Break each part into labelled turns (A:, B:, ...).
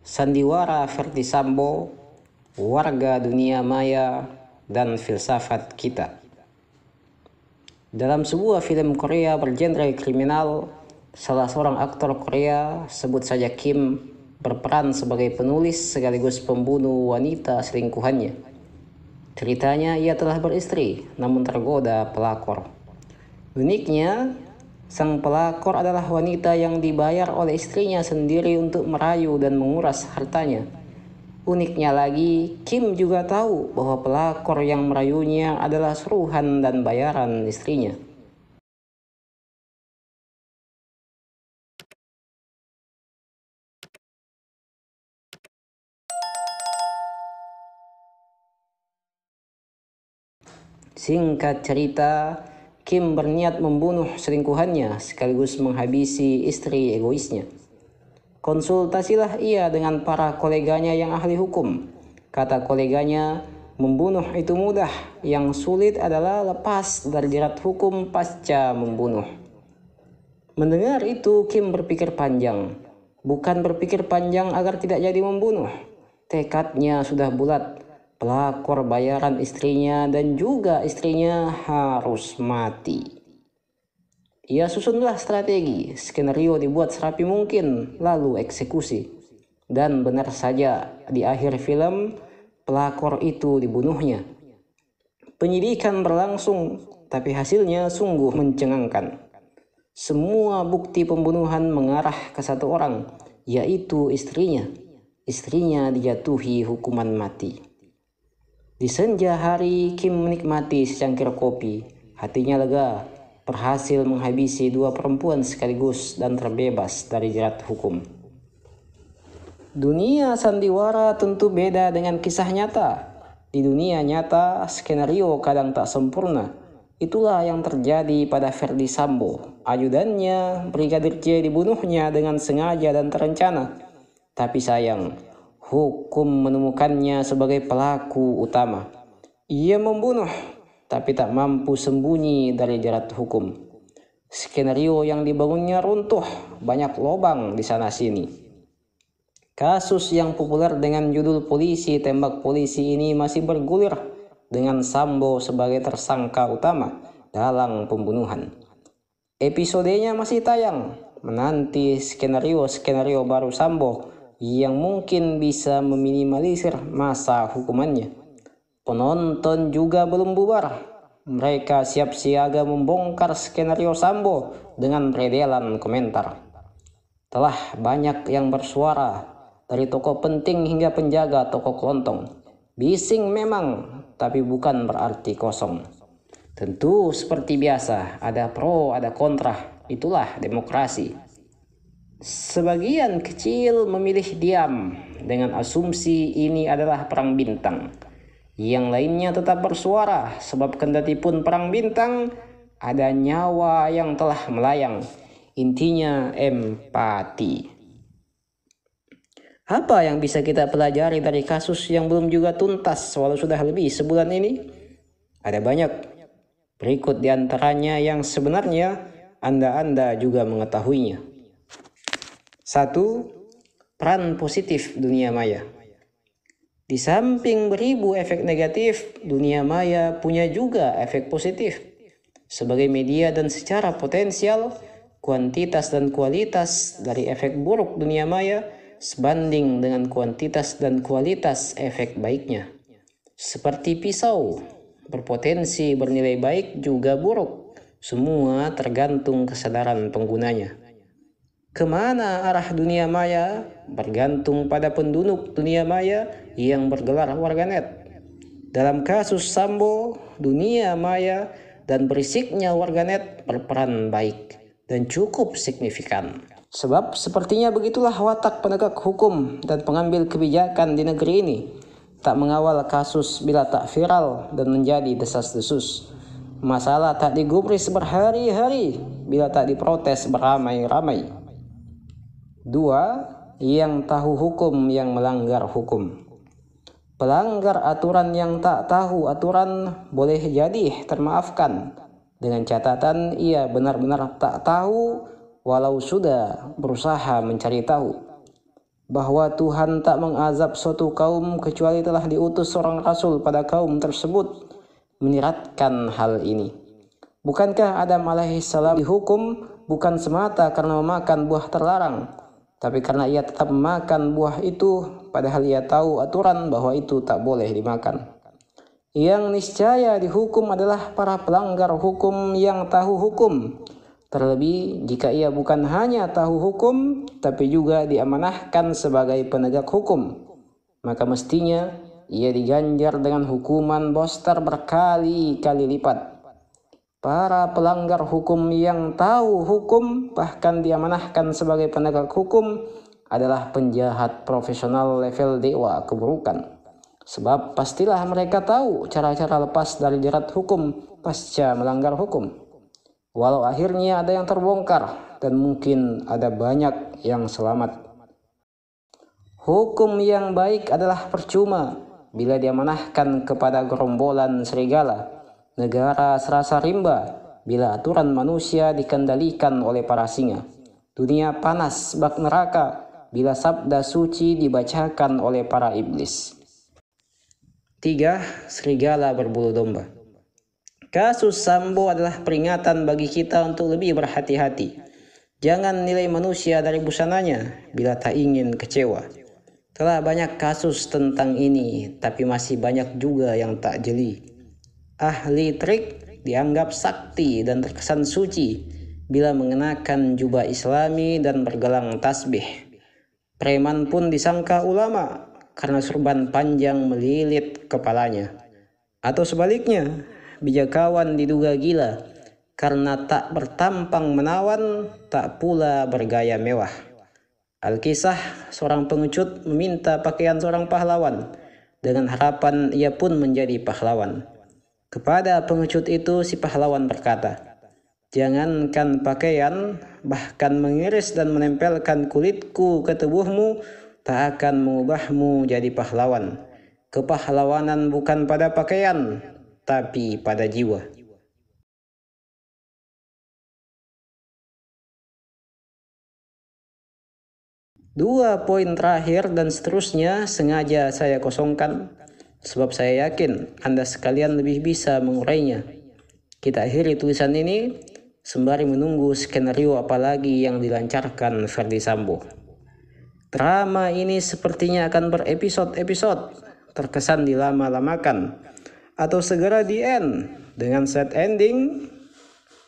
A: Sandiwara Ferdy Sambo, warga dunia maya, dan filsafat kita. Dalam sebuah film Korea bergenre kriminal, salah seorang aktor Korea, sebut saja Kim, berperan sebagai penulis sekaligus pembunuh wanita selingkuhannya. Ceritanya ia telah beristri, namun tergoda pelakor. Uniknya, sang pelakor adalah wanita yang dibayar oleh istrinya sendiri untuk merayu dan menguras hartanya. Uniknya lagi, Kim juga tahu bahwa pelakor yang merayunya adalah suruhan dan bayaran istrinya. Singkat cerita, Kim berniat membunuh selingkuhannya sekaligus menghabisi istri egoisnya. Konsultasilah ia dengan para koleganya yang ahli hukum. Kata koleganya, membunuh itu mudah, yang sulit adalah lepas dari jerat hukum pasca membunuh. Mendengar itu, Kim berpikir panjang. Bukan berpikir panjang agar tidak jadi membunuh. Tekadnya sudah bulat. Pelakor bayaran istrinya dan juga istrinya harus mati. Ia susunlah strategi, skenario dibuat serapi mungkin, lalu eksekusi. Dan benar saja, di akhir film, pelakor itu dibunuhnya. Penyidikan berlangsung, tapi hasilnya sungguh mencengangkan. Semua bukti pembunuhan mengarah ke satu orang, yaitu istrinya. Istrinya dijatuhi hukuman mati. Di senja hari, Kim menikmati secangkir kopi. Hatinya lega, berhasil menghabisi dua perempuan sekaligus dan terbebas dari jerat hukum. Dunia sandiwara tentu beda dengan kisah nyata. Di dunia nyata, skenario kadang tak sempurna. Itulah yang terjadi pada Ferdy Sambo. Ajudannya, Brigadir J, dibunuhnya dengan sengaja dan terencana. Tapi sayang, hukum menemukannya sebagai pelaku utama. Ia membunuh, tapi tak mampu sembunyi dari jerat hukum. Skenario yang dibangunnya runtuh, banyak lobang di sana-sini. Kasus yang populer dengan judul Polisi Tembak Polisi ini masih bergulir dengan Sambo sebagai tersangka utama dalam pembunuhan. Episodenya masih tayang, menanti skenario baru Sambo yang mungkin bisa meminimalisir masa hukumannya. Penonton juga belum bubar. Mereka siap siaga membongkar skenario Sambo dengan beredelan komentar. Telah banyak yang bersuara, dari tokoh penting hingga penjaga toko kelontong. Bising memang, tapi bukan berarti kosong. Tentu seperti biasa, ada pro, ada kontra. Itulah demokrasi. Sebagian kecil memilih diam dengan asumsi ini adalah perang bintang. Yang lainnya tetap bersuara sebab kendatipun perang bintang, ada nyawa yang telah melayang. Intinya empati. Apa yang bisa kita pelajari dari kasus yang belum juga tuntas walau sudah lebih sebulan ini? Ada banyak. Berikut diantaranya yang sebenarnya Anda juga mengetahuinya. 1. Peran positif dunia maya. Di samping beribu efek negatif, dunia maya punya juga efek positif. Sebagai media dan secara potensial, kuantitas dan kualitas dari efek buruk dunia maya sebanding dengan kuantitas dan kualitas efek baiknya. Seperti pisau, berpotensi bernilai baik juga buruk. Semua tergantung kesadaran penggunanya. Kemana arah dunia maya bergantung pada penduduk dunia maya yang bergelar warganet. Dalam kasus Sambo, dunia maya dan berisiknya warganet berperan baik dan cukup signifikan. Sebab sepertinya begitulah watak penegak hukum dan pengambil kebijakan di negeri ini. Tak mengawal kasus bila tak viral dan menjadi desas-desus. Masalah tak digubris berhari-hari bila tak diprotes beramai-ramai. 2. Yang tahu hukum yang melanggar hukum. Pelanggar aturan yang tak tahu aturan boleh jadi termaafkan. Dengan catatan ia benar-benar tak tahu walau sudah berusaha mencari tahu. Bahwa Tuhan tak mengazab suatu kaum kecuali telah diutus seorang rasul pada kaum tersebut menyeratkan hal ini. Bukankah Adam alaihissalam dihukum bukan semata karena memakan buah terlarang, tapi karena ia tetap memakan buah itu padahal ia tahu aturan bahwa itu tak boleh dimakan. Yang niscaya dihukum adalah para pelanggar hukum yang tahu hukum. Terlebih jika ia bukan hanya tahu hukum, tapi juga diamanahkan sebagai penegak hukum, maka mestinya ia diganjar dengan hukuman boster berkali-kali lipat. Para pelanggar hukum yang tahu hukum bahkan diamanahkan sebagai penegak hukum adalah penjahat profesional level dewa keburukan. Sebab pastilah mereka tahu cara-cara lepas dari jerat hukum pasca melanggar hukum. Walau akhirnya ada yang terbongkar dan mungkin ada banyak yang selamat. Hukum yang baik adalah percuma bila diamanahkan kepada gerombolan serigala. Negara serasa rimba bila aturan manusia dikendalikan oleh para singa. Dunia panas bak neraka bila sabda suci dibacakan oleh para iblis. 3. Serigala berbulu domba. Kasus Sambo adalah peringatan bagi kita untuk lebih berhati-hati. Jangan nilai manusia dari busananya bila tak ingin kecewa. Telah banyak kasus tentang ini, tapi masih banyak juga yang tak jeli. Ahli trik dianggap sakti dan terkesan suci bila mengenakan jubah islami dan bergelang tasbih. Preman pun disangka ulama karena surban panjang melilit kepalanya. Atau sebaliknya, bijakawan diduga gila karena tak bertampang menawan, tak pula bergaya mewah. Alkisah, seorang pengecut meminta pakaian seorang pahlawan dengan harapan ia pun menjadi pahlawan. Kepada pengecut itu si pahlawan berkata, "Jangankan pakaian, bahkan mengiris dan menempelkan kulitku ke tubuhmu tak akan mengubahmu jadi pahlawan. Kepahlawanan bukan pada pakaian, tapi pada jiwa." Dua poin terakhir dan seterusnya sengaja saya kosongkan, sebab saya yakin Anda sekalian lebih bisa mengurainya. Kita akhiri tulisan ini sembari menunggu skenario apalagi yang dilancarkan Ferdy Sambo. Drama ini sepertinya akan berepisode-episode, terkesan dilama-lamakan, atau segera di end dengan set ending.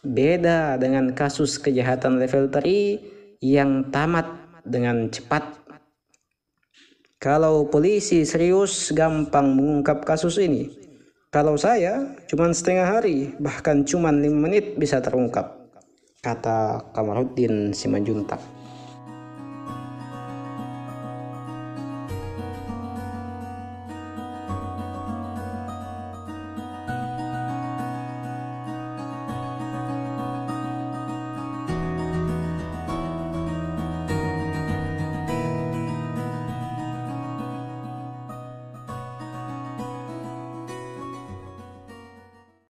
A: Beda dengan kasus kejahatan level 3 yang tamat dengan cepat. Kalau polisi serius gampang mengungkap kasus ini. Kalau saya cuman setengah hari, bahkan cuman 5 menit bisa terungkap, kata Kamaruddin Simanjuntak.